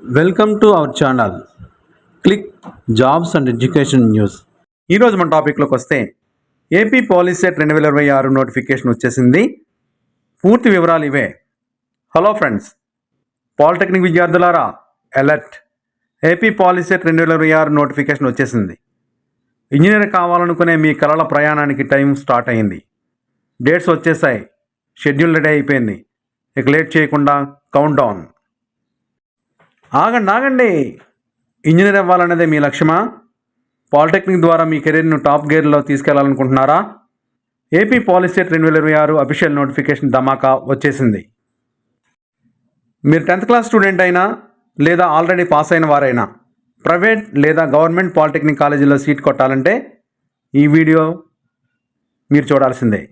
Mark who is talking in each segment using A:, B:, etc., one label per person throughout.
A: Welcome to our channel click jobs and education news. ఈరోజు మన టాపిక్లోకి వస్తే ఏపీ పాలిసెట్ 2026 నోటిఫికేషన్ వచ్చేసింది. పూర్తి వివరాలు ఇవే. హలో ఫ్రెండ్స్, పాలిటెక్నిక్ విద్యార్థులారా అలర్ట్! ఏపీ పాలిసెట్ 2026 నోటిఫికేషన్ వచ్చేసింది. ఇంజనీర్ కావాలనుకునే మీ కలల ప్రయాణానికి టైం స్టార్ట్ అయింది. డేట్స్ వచ్చేసాయి, షెడ్యూల్ రెడీ అయిపోయింది. ఇక లేట్ చేయకుండా కౌంట్ డౌన్. ఆగండి, ఇంజనీర్ అవ్వాలనేదే మీ లక్ష్యమా? పాలిటెక్నిక్ ద్వారా మీ కెరీర్ను టాప్ గేర్లో తీసుకెళ్లాలనుకుంటున్నారా? ఏపీ పాలిసెట్ 2026 అఫీషియల్ నోటిఫికేషన్ ధమాకా వచ్చేసింది. మీరు 10th క్లాస్ స్టూడెంట్ అయినా లేదా ఆల్రెడీ పాస్ అయిన వారైనా ప్రైవేట్ లేదా గవర్నమెంట్ పాలిటెక్నిక్ కాలేజీలో సీట్ కొట్టాలంటే ఈ వీడియో మీరు చూడాల్సిందే.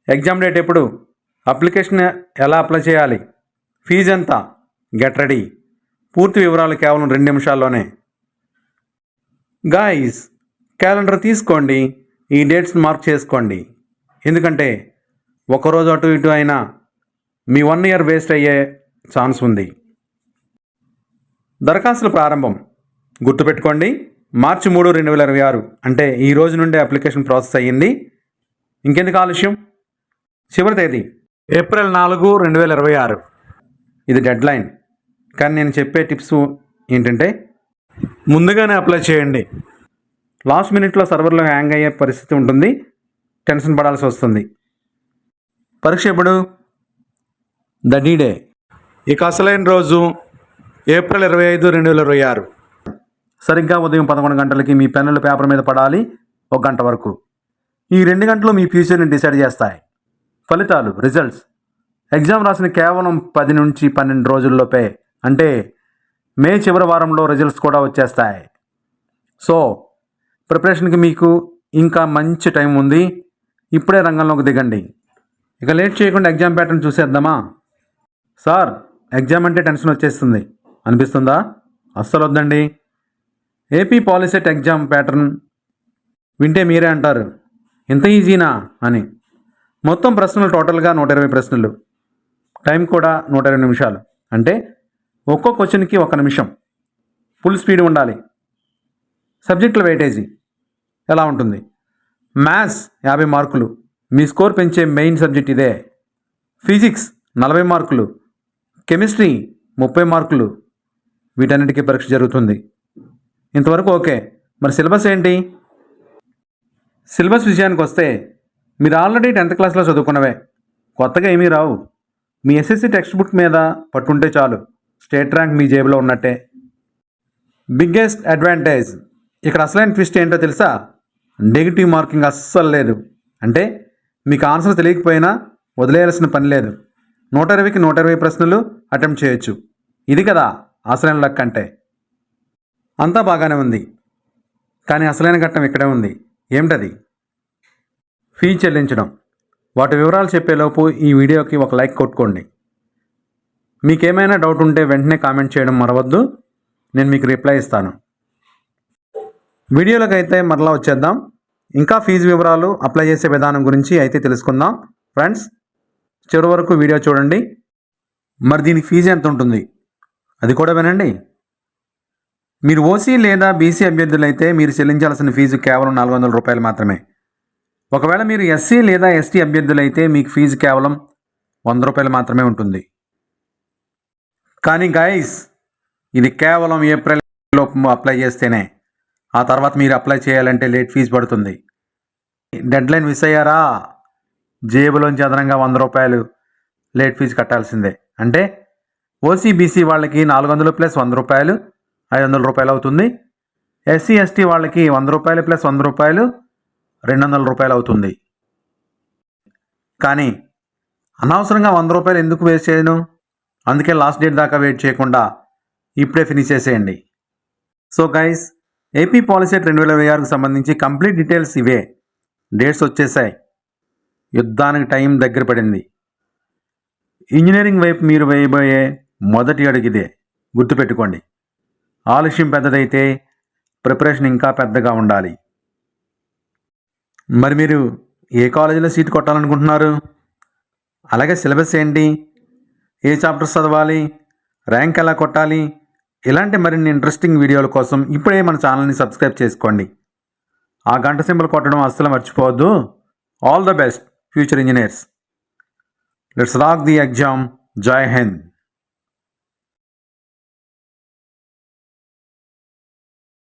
A: ఎగ్జామ్ డేట్ ఎప్పుడు? అప్లికేషన్ ఎలా అప్లై చేయాలి? ఫీజు ఎంత? Get ready. పూర్తి వివరాలు కేవలం 2 నిమిషాల్లోనే. గాయ్స్, క్యాలెండర్ తీసుకోండి, ఈ డేట్స్ మార్క్ చేసుకోండి. ఎందుకంటే ఒకరోజు అటు ఇటు అయినా మీ 1 ఇయర్ వేస్ట్ అయ్యే ఛాన్స్ ఉంది. దరఖాస్తుల ప్రారంభం గుర్తుపెట్టుకోండి, మార్చి 3, 2026 అంటే ఈ రోజు నుండే అప్లికేషన్ ప్రాసెస్ అయ్యింది. ఇంకెందుకు ఆలస్యం? చివరి తేదీ ఏప్రిల్ 4, 2026. ఇది డెడ్ లైన్. కానీ నేను చెప్పే టిప్స్ ఏంటంటే ముందుగానే అప్లై చేయండి. లాస్ట్ మినిట్లో సర్వర్లో హ్యాంగ్ అయ్యే పరిస్థితి ఉంటుంది, టెన్షన్ పడాల్సి వస్తుంది. పరీక్ష ఎప్పుడు? The day. ఇక అసలైన రోజు ఏప్రిల్ 25, 2026. సరిగ్గా ఉదయం 11 గంటలకి మీ పెన్నులు పేపర్ మీద పడాలి. 1 గంట వరకు. ఈ 2 గంటలు మీ ఫ్యూచర్ని డిసైడ్ చేస్తాయి. ఫలితాలు, రిజల్ట్స్ ఎగ్జామ్ రాసిన కేవలం 10 నుంచి 12 రోజుల్లోపే, అంటే మే చివరి వారంలో రిజల్ట్స్ కూడా వచ్చేస్తాయి. సో ప్రిపరేషన్కి మీకు ఇంకా మంచి టైం ఉంది. ఇప్పుడే రంగంలోకి దిగండి. ఇక లేట్ చేయకుండా ఎగ్జామ్ ప్యాటర్న్ చూసేద్దామా? సార్, ఎగ్జామ్ అంటే టెన్షన్ వచ్చేస్తుంది అనిపిస్తుందా? అస్సలు వద్దండి. ఏపీ పాలిసెట్ ఎగ్జామ్ ప్యాటర్న్ వింటే మీరే అంటారు, ఇంత ఈజీనా అని. మొత్తం ప్రశ్నలు టోటల్గా 120 ప్రశ్నలు. టైం కూడా 120 నిమిషాలు. అంటే ఒక్కో క్వశ్చన్కి 1 నిమిషం. ఫుల్ స్పీడ్ ఉండాలి. సబ్జెక్టుల వెయిటేజీ ఎలా ఉంటుంది? మ్యాథ్స్ 50 మార్కులు, మీ స్కోర్ పెంచే మెయిన్ సబ్జెక్ట్ ఇదే. ఫిజిక్స్ 40 మార్కులు, కెమిస్ట్రీ 30 మార్కులు. వీటన్నిటికీ పరీక్ష జరుగుతుంది. ఇంతవరకు ఓకే. మరి సిలబస్ ఏంటి? సిలబస్ విషయానికి వస్తే మీరు ఆల్రెడీ 10th క్లాస్లో చదువుకున్నవే, కొత్తగా ఏమీ రావు. మీ ఎస్ఎస్సి టెక్స్ట్ బుక్ మీద పట్టుంటే చాలు, స్టేట్ ర్యాంక్ మీ జేబులో ఉన్నట్టే. బిగ్గెస్ట్ అడ్వాంటేజ్, ఇక్కడ అసలైన ట్విస్ట్ ఏంటో తెలుసా? నెగిటివ్ మార్కింగ్ అస్సలు లేదు. అంటే మీకు ఆన్సర్ తెలియకపోయినా వదిలేయాల్సిన పని లేదు. 120కి 120 ప్రశ్నలు అటెంప్ట్ చేయొచ్చు. ఇది కదా అసలైన లక్ అంటే. అంతా బాగానే ఉంది, కానీ అసలైన ఘట్టం ఇక్కడే ఉంది. ఏమిటది? ఫీజు చెల్లించడం. వాటి వివరాలు చెప్పేలోపు ఈ వీడియోకి ఒక లైక్ కొట్టుకోండి. మీకేమైనా డౌట్ ఉంటే వెంటనే కామెంట్ చేయడం మరవద్దు, నేను మీకు రిప్లై ఇస్తాను. వీడియోలోకి అయితే మరలా వచ్చేద్దాం. ఇంకా ఫీజు వివరాలు, అప్లై చేసే విధానం గురించి అయితే తెలుసుకుందాం. ఫ్రెండ్స్, చివరి వరకు వీడియో చూడండి. మరి దీనికి ఫీజు ఎంత ఉంటుంది అది కూడా వినండి. మీరు ఓసీ లేదా బీసీ అభ్యర్థులైతే మీరు చెల్లించాల్సిన ఫీజు కేవలం 400 రూపాయలు మాత్రమే. ఒకవేళ మీరు ఎస్సీ లేదా ఎస్టీ అభ్యర్థులైతే మీకు ఫీజు కేవలం 100 రూపాయలు మాత్రమే ఉంటుంది. కానీ గైస్, ఇది కేవలం ఏప్రిల్ లోపు అప్లై చేస్తేనే. ఆ తర్వాత మీరు అప్లై చేయాలంటే లేట్ ఫీజు పడుతుంది. డెడ్ లైన్ మిస్ అయ్యారా? జేబులోంచి అదనంగా 100 రూపాయలు లేట్ ఫీజు కట్టాల్సిందే. అంటే ఓసీ బీసీ వాళ్ళకి 400 ప్లస్ 100 రూపాయలు 500 రూపాయలు అవుతుంది. ఎస్సీ ఎస్టీ వాళ్ళకి 100 రూపాయలు ప్లస్ 100 రూపాయలు 200 రూపాయలు అవుతుంది. కానీ అనవసరంగా 100 రూపాయలు ఎందుకు వేస్ట్ చేయను? అందుకే లాస్ట్ డేట్ దాకా వెయిట్ చేయకుండా ఇప్పుడే ఫినిష్ చేసేయండి. సో గైస్, ఏపీ పాలిసెట్ 2026కు సంబంధించి కంప్లీట్ డీటెయిల్స్ ఇవే. డేట్స్ వచ్చేసాయి. యుద్ధానికి టైం దగ్గర పడింది. ఇంజనీరింగ్ వైపు మీరు వేయబోయే మొదటి అడుగు ఇదే. గుర్తుపెట్టుకోండి. ఆలస్యం పెద్దదైతే ప్రిపరేషన్ ఇంకా పెద్దగా ఉండాలి. మరి మీరు ఏ కాలేజీలో సీట్ కొట్టాలనుకుంటున్నారు? అలాగే సిలబస్ ఏంటి? ఏ చాప్టర్స్ చదవాలి? ర్యాంక్ ఎలా కొట్టాలి, ఇలాంటి మరిన్ని ఇంట్రెస్టింగ్ వీడియోల కోసం ఇప్పుడే మన ఛానల్ని సబ్స్క్రైబ్ చేసుకోండి. ఆ గంట సింబల్ కొట్టడం అస్సలు మర్చిపోవద్దు. All the best future engineers. Let's rock the exam. జై హింద్.